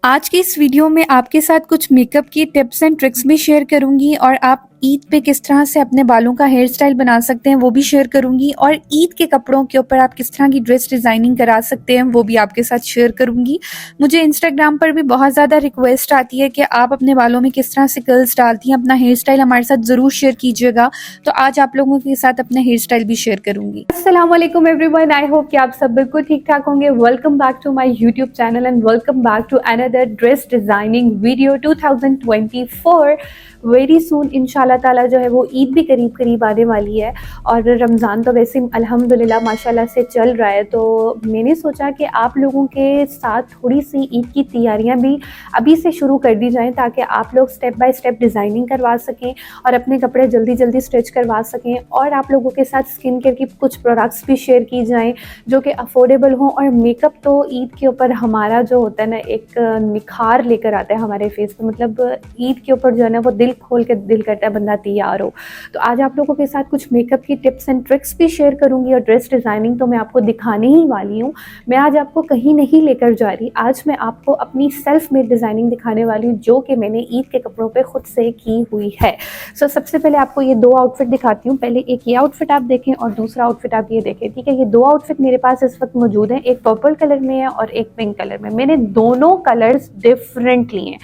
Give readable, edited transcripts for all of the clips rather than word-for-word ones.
आज की इस वीडियो में आपके साथ कुछ मेकअप की टिप्स एंड ट्रिक्स भी शेयर करूंगी और आप ईद पे किस तरह से अपने बालों का हेयर स्टाइल बना सकते हैं वो भी शेयर करूंगी और ईद के कपड़ों के ऊपर आप किस तरह की ड्रेस डिजाइनिंग करा सकते हैं वो भी आपके साथ शेयर करूंगी। मुझे इंस्टाग्राम पर भी बहुत ज़्यादा रिक्वेस्ट आती है कि आप अपने बालों में किस तरह से कर्ल्स डालती हैं, अपना हेयर स्टाइल हमारे साथ ज़रूर शेयर कीजिएगा। तो आज आप लोगों के साथ अपना हेयर स्टाइल भी शेयर करूंगी। अस्सलाम वालेकुम एवरीवन, आई होप कि आप सब बिल्कुल ठीक ठाक होंगे। Welcome back to my YouTube channel and welcome back to another dress designing video 2024। Very soon इंशाल्लाह ताला जो है वो ईद भी करीब करीब आने वाली है और रमज़ान तो वैसे अल्हम्दुलिल्लाह माशाल्लाह से चल रहा है। तो मैंने सोचा कि आप लोगों के साथ थोड़ी सी ईद की तैयारियां भी अभी से शुरू कर दी जाएं ताकि आप लोग स्टेप बाय स्टेप डिज़ाइनिंग करवा सकें और अपने कपड़े जल्दी जल्दी स्टिच करवा सकें और आप लोगों के साथ स्किन केयर की कुछ प्रोडक्ट्स भी शेयर की जाएं जो कि अफोर्डेबल हों। और मेकअप तो ईद के ऊपर हमारा जो होता है ना एक निखार लेकर आता है हमारे फेस पे, मतलब ईद के ऊपर जो है ना वो दिल खोल के दिल करता है बंदा तैयार हो। तो आज आप लोगों के साथ कुछ मेकअप की टिप्स एंड ट्रिक्स भी शेयर करूंगी और ड्रेस डिज़ाइनिंग तो मैं आपको दिखाने ही वाली हूँ। मैं आज आपको कहीं नहीं लेकर जा रही, आज मैं आपको अपनी सेल्फ मेड डिज़ाइनिंग दिखाने वाली हूँ जो कि मैंने ईद के कपड़ों पर खुद से की हुई है। सबसे पहले आपको ये दो आउटफिट दिखाती हूँ। पहले एक ये आउटफिट आप देखें और दूसरा आउटफिट आप ये देखें, ठीक है। ये दो आउटफिट मेरे पास इस वक्त मौजूद हैं, एक पर्पल कलर में है और एक पिंक कलर में। मैंने दोनों कलर्स डिफरेंट लिए हैं,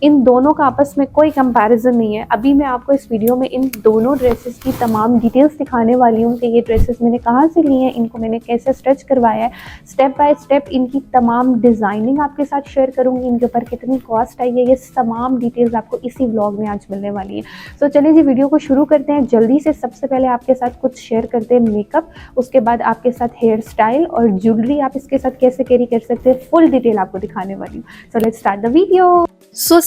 इन दोनों का आपस में कोई कंपैरिजन नहीं है। अभी मैं आपको इस वीडियो में इन दोनों ड्रेसेस की तमाम डिटेल्स दिखाने वाली हूँ कि ये ड्रेसेस मैंने कहाँ से ली हैं, इनको मैंने कैसे स्टिच करवाया है, स्टेप बाय स्टेप इनकी तमाम डिज़ाइनिंग आपके साथ शेयर करूँगी, इनके ऊपर कितनी कॉस्ट आई है, ये तमाम डिटेल्स आपको इसी व्लॉग में आज मिलने वाली है। चलिए जी वीडियो को शुरू करते हैं जल्दी से। सबसे पहले आपके साथ कुछ शेयर करते हैं मेकअप, उसके बाद आपके साथ हेयर स्टाइल और ज्वेलरी आप इसके साथ कैसे कैरी कर सकते हैं, फुल डिटेल आपको दिखाने वाली हूँ। So let's start the video.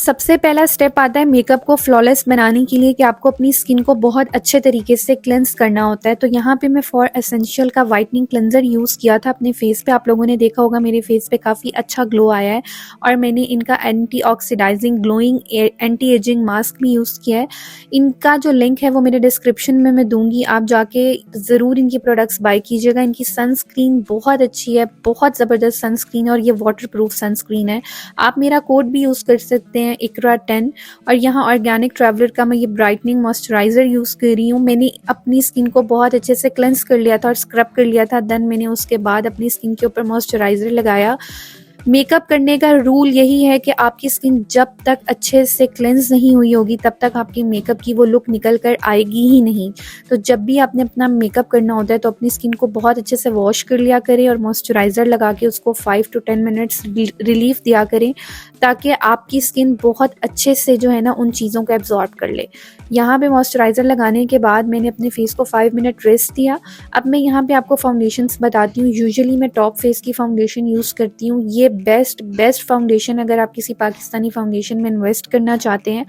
सबसे पहला स्टेप आता है मेकअप को फ्लॉलेस बनाने के लिए कि आपको अपनी स्किन को बहुत अच्छे तरीके से क्लेंस करना होता है। तो यहाँ पे मैं फॉर एसेंशियल का वाइटनिंग क्लेंजर यूज़ किया था अपने फेस पे। आप लोगों ने देखा होगा मेरे फेस पे काफ़ी अच्छा ग्लो आया है और मैंने इनका anti oxidising glowing anti ageing mask भी यूज़ किया है। इनका जो लिंक है वो मेरे डिस्क्रिप्शन में मैं दूंगी, आप जाके ज़रूर इनकी प्रोडक्ट्स बाय कीजिएगा। इनकी सनस्क्रीन बहुत अच्छी है, बहुत ज़बरदस्त सनस्क्रीन है और ये वाटर प्रूफ सनस्क्रीन है। आप मेरा कोड भी यूज़ कर सकते हैं इकरा 10। और यहाँ ऑर्गेनिक ट्रैवलर का मैं ये ब्राइटनिंग मॉइस्चराइजर यूज़ कर रही हूँ। मैंने अपनी स्किन को बहुत अच्छे से क्लेंस कर लिया था और स्क्रब कर लिया था, देन मैंने उसके बाद अपनी स्किन के ऊपर मॉइस्चराइजर लगाया। मेकअप करने का रूल यही है कि आपकी स्किन जब तक अच्छे से क्लेंस नहीं हुई होगी तब तक आपकी मेकअप की वो लुक निकल कर आएगी ही नहीं। तो जब भी आपने अपना मेकअप करना होता है तो अपनी स्किन को बहुत अच्छे से वॉश कर लिया करें और मॉइस्चराइज़र लगा के उसको 5 to 10 मिनट्स रिलीफ दिया करें ताकि आपकी स्किन बहुत अच्छे से जो है ना उन चीज़ों को एब्जॉर्ब कर ले। यहाँ पे मॉइस्चराइज़र लगाने के बाद मैंने अपने फेस को 5 मिनट रेस्ट दिया। अब मैं यहाँ पे आपको फाउंडेशंस बताती हूँ। यूजुअली मैं टॉप फेस की फाउंडेशन यूज़ करती हूँ। ये बेस्ट फाउंडेशन अगर आप किसी पाकिस्तानी फाउंडेशन में इन्वेस्ट करना चाहते हैं।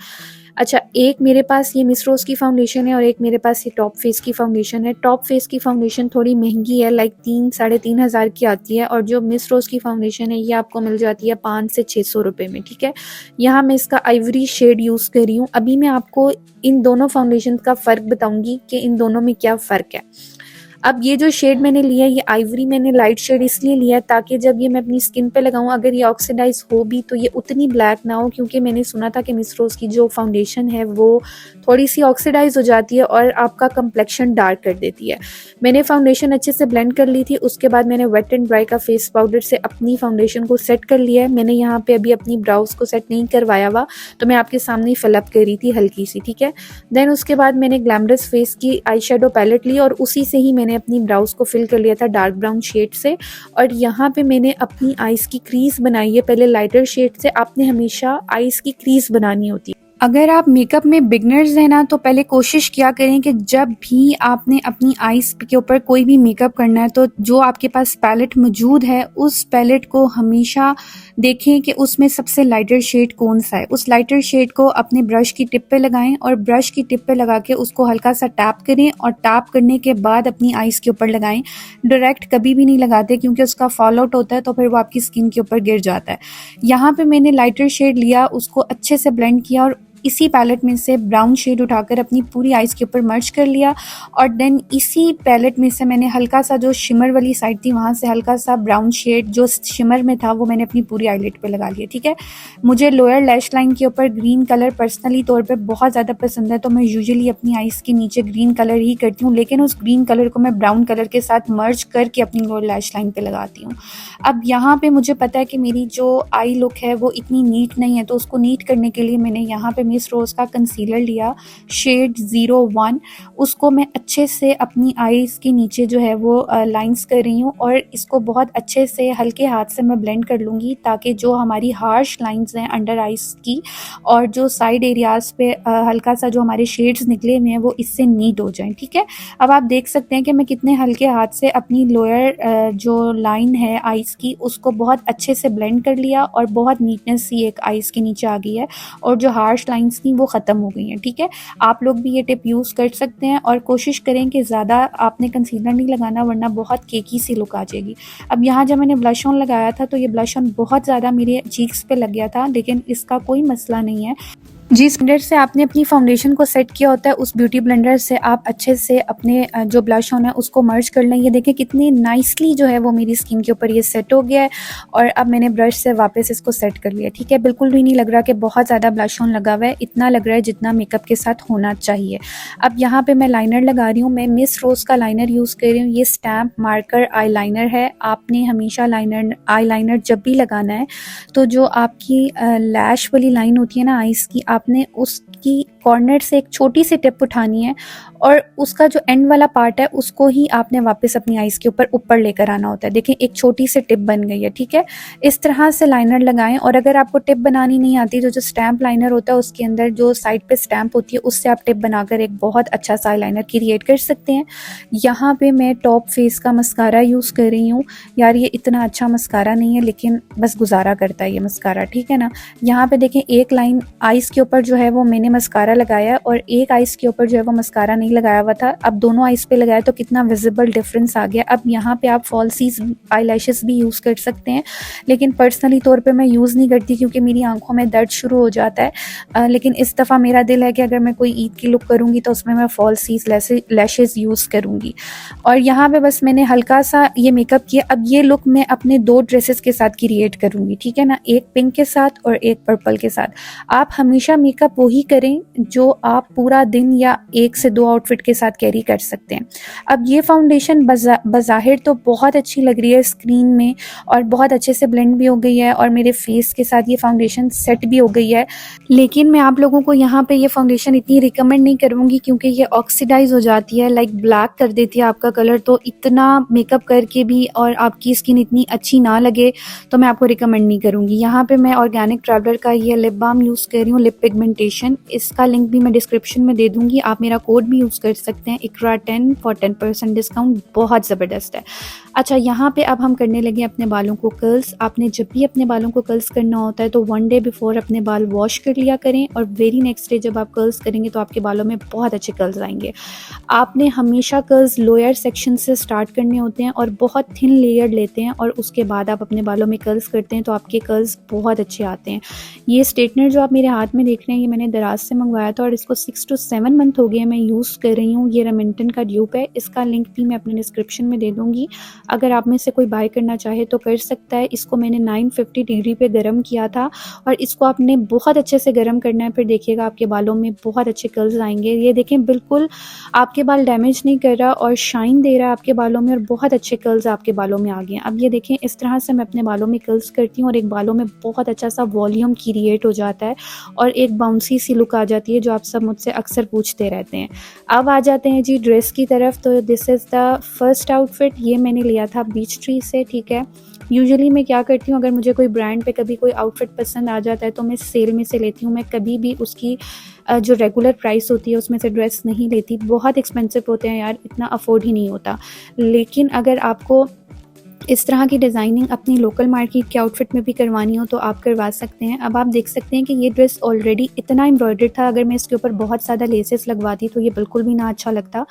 अच्छा, एक मेरे पास ये मिस रोज़ की फाउंडेशन है और एक मेरे पास ये टॉप फेस की फाउंडेशन है। टॉप फेस की फाउंडेशन थोड़ी महंगी है, लाइक 3-3.5 हज़ार की आती है और जो मिस रोज़ की फाउंडेशन है ये आपको मिल जाती है 500 से 600 रुपये में, ठीक है। यहाँ मैं इसका आइवरी शेड यूज़ कर रही हूँ। अभी मैं आपको इन दोनों फाउंडेशन का फ़र्क बताऊँगी कि इन दोनों में क्या फ़र्क है। अब ये जो शेड मैंने लिया है ये आइवरी मैंने लाइट शेड इसलिए लिया है ताकि जब ये मैं अपनी स्किन पे लगाऊं अगर ये ऑक्सीडाइज हो भी तो ये उतनी ब्लैक ना हो, क्योंकि मैंने सुना था कि मिस रोज़ की जो फाउंडेशन है वो थोड़ी सी ऑक्सीडाइज हो जाती है और आपका कंप्लेक्शन डार्क कर देती है। मैंने फाउंडेशन अच्छे से ब्लेंड कर ली थी, उसके बाद मैंने वेट एंड ड्राई का फेस पाउडर से अपनी फाउंडेशन को सेट कर लिया है। मैंने यहाँ पे अभी अपनी ब्राउज को सेट नहीं करवाया हुआ तो मैं आपके सामने ही फिलअप कर रही थी हल्की सी, ठीक है। देन उसके बाद मैंने ग्लैमरस फेस की आई शेडो पैलेट ली और उसी से ही मैंने अपनी ब्राउज को फिल कर लिया था डार्क ब्राउन शेड से। और यहाँ पे मैंने अपनी आईज की क्रीज बनाई है पहले लाइटर शेड से। आपने हमेशा आईज की क्रीज बनानी होती है। अगर आप मेकअप में बिगनर्स हैं ना तो पहले कोशिश किया करें कि जब भी आपने अपनी आईज के ऊपर कोई भी मेकअप करना है तो जो आपके पास पैलेट मौजूद है उस पैलेट को हमेशा देखें कि उसमें सबसे लाइटर शेड कौन सा है। उस लाइटर शेड को अपने ब्रश की टिप पे लगाएं और ब्रश की टिप पे लगा के उसको हल्का सा टैप करें और टैप करने के बाद अपनी आईज के ऊपर लगाएं। डायरेक्ट कभी भी नहीं लगाते क्योंकि उसका फॉल आउट होता है तो फिर वो आपकी स्किन के ऊपर गिर जाता है। यहाँ पे मैंने लाइटर शेड लिया, उसको अच्छे से ब्लेंड किया और इसी पैलेट में से ब्राउन शेड उठाकर अपनी पूरी आइज़ के ऊपर मर्ज कर लिया और देन इसी पैलेट में से मैंने हल्का सा जो शिमर वाली साइड थी वहाँ से हल्का सा ब्राउन शेड जो शिमर में था वो मैंने अपनी पूरी आईलिड पे लगा लिया। ठीक है, मुझे लोअर लैश लाइन के ऊपर ग्रीन कलर पर्सनली तौर पे बहुत ज़्यादा पसंद है, तो मैं यूजुअली अपनी आइज़ के नीचे ग्रीन कलर ही करती हूँ, लेकिन उस ग्रीन कलर को मैं ब्राउन कलर के साथ मर्ज करके अपनी लोअर लैश लाइन पे लगाती हूँ। अब यहाँ पे मुझे पता है कि मेरी जो आई लुक है वो इतनी नीट नहीं है, तो उसको नीट करने के लिए मैंने यहाँ पे मिस रोज़ का कंसीलर लिया शेड 01, उसको मैं अच्छे से अपनी आईज़ के नीचे जो है वो लाइंस कर रही हूँ और इसको बहुत अच्छे से हल्के हाथ से मैं ब्लेंड कर लूँगी ताकि जो हमारी हार्श लाइंस हैं अंडर आइज़ की और जो साइड एरियाज़ पे हल्का सा जो हमारे शेड्स निकले हुए हैं वो इससे नीट हो जाएं। ठीक है, अब आप देख सकते हैं कि मैं कितने हल्के हाथ से अपनी लोअर जो लाइन है आइज़ की उसको बहुत अच्छे से ब्लेंड कर लिया और बहुत नीटनेस सी एक आइज़ के नीचे आ गई है और जो हार्श लाइंस थी वो ख़त्म हो गई हैं। ठीक है, आप लोग भी ये टिप यूज़ कर सकते हैं और कोशिश करें कि ज़्यादा आपने कंसीलर नहीं लगाना वरना बहुत केकी सी लुक आ जाएगी। अब यहाँ जब मैंने ब्लश ऑन लगाया था तो ये ब्लश ऑन बहुत ज़्यादा मेरे चीक्स पे लग गया था, लेकिन इसका कोई मसला नहीं है। जिस ब्लेंडर से आपने अपनी फाउंडेशन को सेट किया होता है उस ब्यूटी ब्लेंडर से आप अच्छे से अपने जो ब्लश ऑन है उसको मर्ज कर लें। ये देखें कितनी नाइसली जो है वो मेरी स्किन के ऊपर ये सेट हो गया है और अब मैंने ब्रश से वापस इसको सेट कर लिया। ठीक है, बिल्कुल भी नहीं लग रहा कि बहुत ज़्यादा ब्लश ऑन लगा हुआ है, इतना लग रहा है जितना मेकअप के साथ होना चाहिए। अब यहाँ पे मैं लाइनर लगा रही हूँ, मैं मिस रोज़ का लाइनर यूज़ कर रही हूँ। ये स्टैम्प मार्कर आई लाइनर है। आपने हमेशा आई लाइनर जब भी लगाना है तो जो आपकी लैश वाली लाइन होती है ना आइज़ की, आपने उसकी कॉर्नर से एक छोटी सी टिप उठानी है और उसका जो एंड वाला पार्ट है उसको ही आपने वापस अपनी आइज़ के ऊपर लेकर आना होता है। देखें एक छोटी सी टिप बन गई है। ठीक है, इस तरह से लाइनर लगाएं और अगर आपको टिप बनानी नहीं आती तो जो स्टैम्प लाइनर होता है उसके अंदर जो साइड पे स्टैम्प होती है उससे आप टिप बनाकर एक बहुत अच्छा सा लाइनर क्रिएट कर सकते हैं। यहाँ पे मैं टॉप फेस का मस्कारा यूज़ कर रही हूँ। यार ये इतना अच्छा मस्कारा नहीं है लेकिन बस गुजारा करता है ये मस्कारा, ठीक है ना। यहाँ पे देखें एक लाइन आइज़ के ऊपर जो है वो मैंने मस्कारा लगाया और एक आइज़ के ऊपर जो है वो मस्कारा नहीं लगाया हुआ था। अब दोनों आइज़ पे लगाया तो कितना विजिबल डिफरेंस आ गया। अब यहाँ पे आप फॉल्सीज आईलैशेस भी यूज़ कर सकते हैं, लेकिन पर्सनली तौर पे मैं यूज़ नहीं करती क्योंकि मेरी आंखों में दर्द शुरू हो जाता है। लेकिन इस दफ़ा मेरा दिल है कि अगर मैं कोई ईद की लुक करूँगी तो उसमें मैं फॉल्सीज लैशेज़ यूज़ करूँगी। और यहाँ पे बस मैंने हल्का सा ये मेकअप किया। अब ये लुक मैं अपने 2 ड्रेसेस के साथ क्रिएट करूँगी, ठीक है ना, एक पिंक के साथ और एक पर्पल के साथ। आप हमेशा मेकअप वही करें जो आप पूरा दिन या 1 से 2 आउटफिट के साथ कैरी कर सकते हैं। अब ये फाउंडेशन बज़ाहिर तो बहुत अच्छी लग रही है स्क्रीन में और बहुत अच्छे से ब्लेंड भी हो गई है और मेरे फेस के साथ ये फाउंडेशन सेट भी हो गई है, लेकिन मैं आप लोगों को यहाँ पे ये फाउंडेशन इतनी रिकमेंड नहीं करूँगी क्योंकि ये ऑक्सीडाइज हो जाती है, लाइक ब्लैक कर देती है आपका कलर। तो इतना मेकअप करके भी और आपकी स्किन इतनी अच्छी ना लगे तो मैं आपको रिकमेंड नहीं करूँगी। यहाँ पे मैं ऑर्गेनिक ट्रैवलर का ये लिप बाम यूज़ कर रही हूँ, लिप पिगमेंटेशन। इसका लिंक भी मैं डिस्क्रिप्शन में दे दूँगी, आप मेरा कोड भी यूज़ कर सकते हैं IQRA10 फॉर 10% डिस्काउंट, बहुत ज़बरदस्त है। अच्छा, यहाँ पे अब हम करने लगे अपने बालों को कर्ल्स। आपने जब भी अपने बालों को कर्ल्स करना होता है तो 1 डे बिफोर अपने बाल वॉश कर लिया करें और वेरी नेक्स्ट डे जब आप कर्ल्स करेंगे तो आपके बालों में बहुत अच्छे कर्ल्स आएंगे। आपने हमेशा कर्ल्स लोअर सेक्शन से स्टार्ट करने होते हैं और बहुत थिन लेयर लेते हैं और उसके बाद आप अपने बालों में कर्ल्स करते हैं तो आपके कर्ल्स बहुत अच्छे आते हैं। ये स्ट्रेटनर जो आप मेरे हाथ में देख रहे हैं ये मैंने दराज से मंगवाया था और इसको 6 to 7 मंथ हो गए मैं यूज़ कर रही हूँ। ये रेमिंटन का ड्यूप है, इसका लिंक भी मैं अपने डिस्क्रिप्शन में दे दूँगी, अगर आप में से कोई बाय करना चाहे तो कर सकता है। इसको मैंने 950 डिग्री पे गर्म किया था और इसको आपने बहुत अच्छे से गर्म करना है, फिर देखिएगा आपके बालों में बहुत अच्छे कर्ल्स आएंगे। ये देखें बिल्कुल आपके बाल डैमेज नहीं कर रहा और शाइन दे रहा है आपके बालों में और बहुत अच्छे कर्ल्स आपके बालों में आ गए। अब ये देखें इस तरह से मैं अपने बालों में कर्ल्स करती हूँ और एक बालों में बहुत अच्छा सा वॉल्यूम क्रिएट हो जाता है और एक बाउंसी सी लुक आ जाती है जो आप सब मुझसे अक्सर पूछते रहते हैं। अब आ जाते हैं जी ड्रेस की तरफ। तो this is the first outfit, ये मैंने लिया था बीच ट्री से, ठीक है। यूजुअली मैं क्या करती हूँ, अगर मुझे कोई ब्रांड पे कभी कोई आउटफिट पसंद आ जाता है तो मैं सेल में से लेती हूँ। मैं कभी भी उसकी जो रेगुलर प्राइस होती है उसमें से ड्रेस नहीं लेती, बहुत एक्सपेंसिव होते हैं यार, इतना अफोर्ड ही नहीं होता। लेकिन अगर आपको इस तरह की डिज़ाइनिंग अपनी लोकल मार्केट के आउटफिट में भी करवानी हो तो आप करवा सकते हैं। अब आप देख सकते हैं कि ये ड्रेस ऑलरेडी इतना एम्ब्रॉयडर्ड था, अगर मैं इसके ऊपर बहुत ज़्यादा लेसेस लगवाती तो ये बिल्कुल भी ना अच्छा लगता।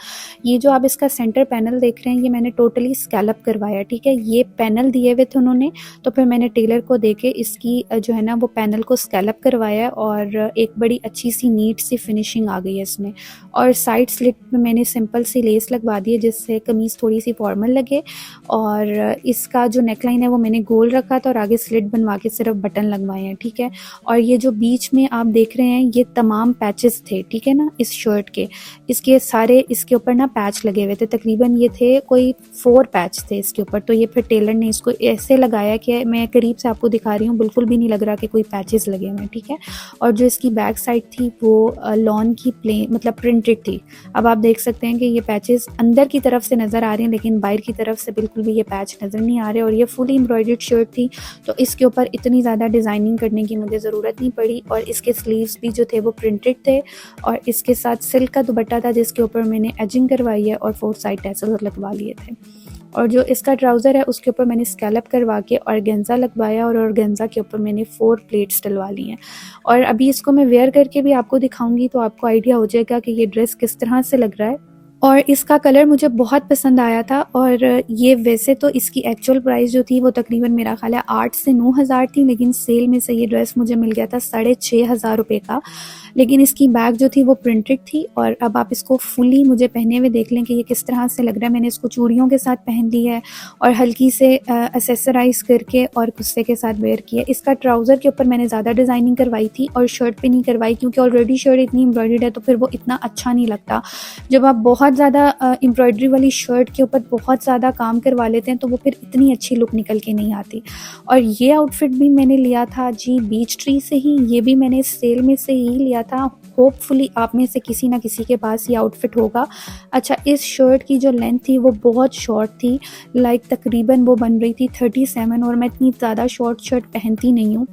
ये जो आप इसका सेंटर पैनल देख रहे हैं, ये मैंने टोटली स्कैलप करवाया, ठीक है। ये पैनल दिए हुए थे उन्होंने, तो फिर मैंने टेलर को दे के इसकी जो है ना वो पैनल को स्कैलप करवाया और एक बड़ी अच्छी सी नीट सी फिनिशिंग आ गई है इसमें। और साइड स्लिट में मैंने सिंपल सी लेस लगवा दी है जिससे कमीज़ थोड़ी सी फॉर्मल लगे। और इसका जो नेकलाइन है वो मैंने गोल रखा था और आगे स्लिट बनवा के सिर्फ बटन लगवाए हैं, ठीक है। और ये जो बीच में आप देख रहे हैं ये तमाम पैचेस थे, ठीक है ना, इस शर्ट के। इसके सारे इसके ऊपर ना पैच लगे हुए थे, तकरीबन ये थे कोई 4 पैच थे इसके ऊपर। तो ये फिर टेलर ने इसको ऐसे लगाया कि मैं करीब से आपको दिखा रही हूँ, बिल्कुल भी नहीं लग रहा कि कोई पैचेस लगे हुए हैं, ठीक है। और जो इसकी बैक साइड थी वो लॉन की प्लेन मतलब प्रिंटेड थी। अब आप देख सकते हैं कि ये पैचेस अंदर की तरफ से नज़र आ रहे हैं लेकिन बाहर की तरफ से बिल्कुल भी ये पैच नज़र नहीं आ रहे। और ये फुली एम्ब्रॉयडर्ड शर्ट थी तो इसके ऊपर इतनी ज़्यादा डिज़ाइनिंग करने की मुझे ज़रूरत नहीं पड़ी। और इसके स्लीव्स भी जो थे वो प्रिंटेड थे और इसके साथ सिल्क का दुपट्टा था जिसके ऊपर मैंने एजिंग करवाई है और 4 साइड टैसल्स लगवा लिए थे। और जो इसका ट्राउज़र है उसके ऊपर मैंने स्कैलप करवा के ऑर्गेन्जा लगवाया और ऑर्गेन्जा के ऊपर मैंने 4 प्लेट्स डलवा ली हैं। और अभी इसको मैं वेयर करके भी आपको दिखाऊंगी तो आपको आइडिया हो जाएगा कि ये ड्रेस किस तरह से लग रहा है। और इसका कलर मुझे बहुत पसंद आया था। और ये वैसे तो इसकी एक्चुअल प्राइस जो थी वो तकरीबन मेरा ख्याल है 8 से 9 हज़ार थी, लेकिन सेल में से ये ड्रेस मुझे मिल गया था 6,500 रुपये का। लेकिन इसकी बैक जो थी वो प्रिंटेड थी। और अब आप इसको फुली मुझे पहने हुए देख लें कि ये किस तरह से लग रहा है। मैंने इसको चूड़ियों के साथ पहन ली है और हल्की से एसेसराइज करके और गुस्से के साथ वेयर किया। इसका ट्राउज़र के ऊपर मैंने ज़्यादा डिज़ाइनिंग करवाई थी और शर्ट पे नहीं करवाई क्योंकि ऑलरेडी शर्ट इतनी एम्ब्रॉयडर्ड है तो फिर वो इतना अच्छा नहीं लगता। जब आप बहुत ज़्यादा एम्ब्रॉयडरी वाली शर्ट के ऊपर बहुत ज़्यादा काम करवा लेते हैं तो वो फिर इतनी अच्छी लुक निकल के नहीं आती। और ये आउटफिट भी मैंने लिया था जी बीच ट्री से ही, ये भी मैंने सेल में से ही लिया था। होपफुली आप में से किसी ना किसी के पास ये आउटफिट होगा। अच्छा, इस शर्ट की जो लेंथ थी वो बहुत शॉर्ट थी, लाइक तकरीबन वो बन रही थी 37 और मैं इतनी ज़्यादा शॉर्ट शर्ट पहनती नहीं हूँ।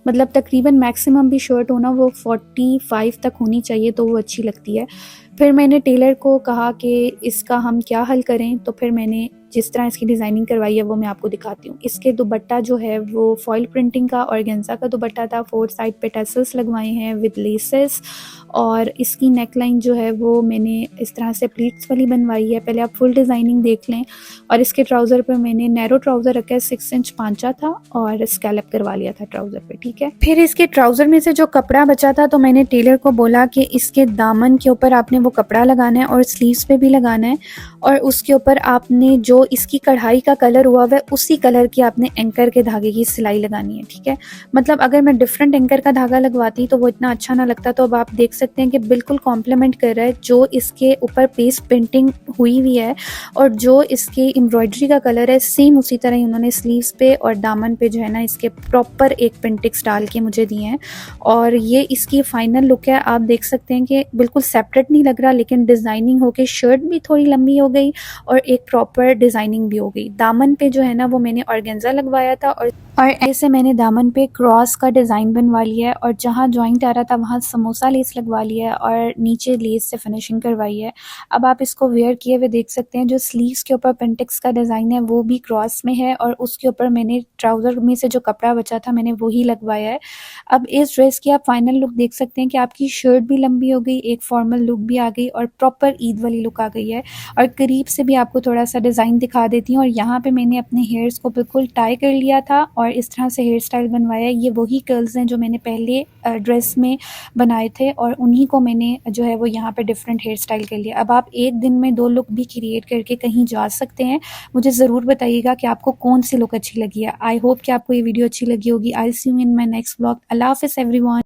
मतलब तकरीबन मैक्सिमम भी शर्ट होना वो 45 तक होनी चाहिए तो वो अच्छी लगती है। फिर मैंने टेलर को कहा कि इसका हम क्या हल करें, तो फिर मैंने जिस तरह इसकी डिज़ाइनिंग करवाई है वो मैं आपको दिखाती हूँ। इसके दुपट्टा जो है वो फॉइल प्रिंटिंग का ऑर्गेन्जा का दुपट्टा था, 4 साइड पे टैसल्स लगवाए हैं विद लेसेस। और इसकी नेकलाइन जो है वो मैंने इस तरह से प्लीट्स वाली बनवाई है। पहले आप फुल डिज़ाइनिंग देख लें। और इसके ट्राउज़र पर मैंने नैरो ट्राउज़र रखा है, 6 इंच पांचा था और स्कैलप करवा लिया था ट्राउज़र पे, ठीक है। फिर इसके ट्राउज़र में से जो कपड़ा बचा था तो मैंने टेलर को बोला कि इसके दामन के ऊपर आपने वो कपड़ा लगाना है और स्लीव्स पे भी लगाना है और उसके ऊपर आपने जो इसकी कढ़ाई का कलर हुआ हुआ है उसी कलर की आपने एंकर के धागे की सिलाई लगानी है, ठीक है। मतलब अगर मैं डिफरेंट एंकर का धागा लगवाती तो वो इतना अच्छा ना लगता। तो अब आप देख सकते हैं कि बिल्कुल कॉम्प्लीमेंट कर रहा है जो इसके ऊपर पेस्ट पेंटिंग हुई हुई है और जो इसके एम्ब्रॉयडरी का कलर है सेम उसी तरह ही उन्होंने स्लीव्स पे और दामन पे जो है ना इसके प्रॉपर एक पेंटिक्स डाल के मुझे दिए हैं। और ये इसकी फाइनल लुक है। आप देख सकते हैं कि बिल्कुल सेपरेट नहीं लग रहा लेकिन डिज़ाइनिंग होके शर्ट भी थोड़ी लंबी हो गई और एक प्रॉपर डिज़ाइनिंग भी हो गई। दामन पे जो है ना वो मैंने ऑर्गेन्जा लगवाया था और ऐसे मैंने दामन पे क्रॉस का डिज़ाइन बनवा लिया है और जहाँ जॉइंट आ रहा था वहाँ समोसा लेस लगवा लिया है और नीचे लेस से फिनिशिंग करवाई है। अब आप इसको वेयर किए हुए देख सकते हैं, जो स्लीव्स के ऊपर पेंटिक्स का डिज़ाइन है वो भी क्रॉस में है और उसके ऊपर मैंने ट्राउज़र में से जो कपड़ा बचा था मैंने वही लगवाया है। अब इस ड्रेस की आप फाइनल लुक देख सकते हैं कि आपकी शर्ट भी लंबी हो गई, एक फॉर्मल लुक भी आ गई और प्रॉपर ईद वाली लुक आ गई है। और करीब से भी आपको थोड़ा सा डिज़ाइन दिखा देती हूँ। और यहाँ पे मैंने अपने हेयर्स को बिल्कुल टाई कर लिया था और इस तरह से हेयर स्टाइल बनवाया। ये वही कर्ल्स हैं जो मैंने पहले ड्रेस में बनाए थे और उन्हीं को मैंने जो है वो यहाँ पे डिफरेंट हेयर स्टाइल कर लिया। अब आप एक दिन में 2 लुक भी क्रिएट करके कहीं जा सकते हैं। मुझे ज़रूर बताइएगा कि आपको कौन सी लुक अच्छी लगी है। आई होप कि आपको ये वीडियो अच्छी लगी होगी। I see you in my next vlog. अल्लाह हाफ़िज़ एवरीवन।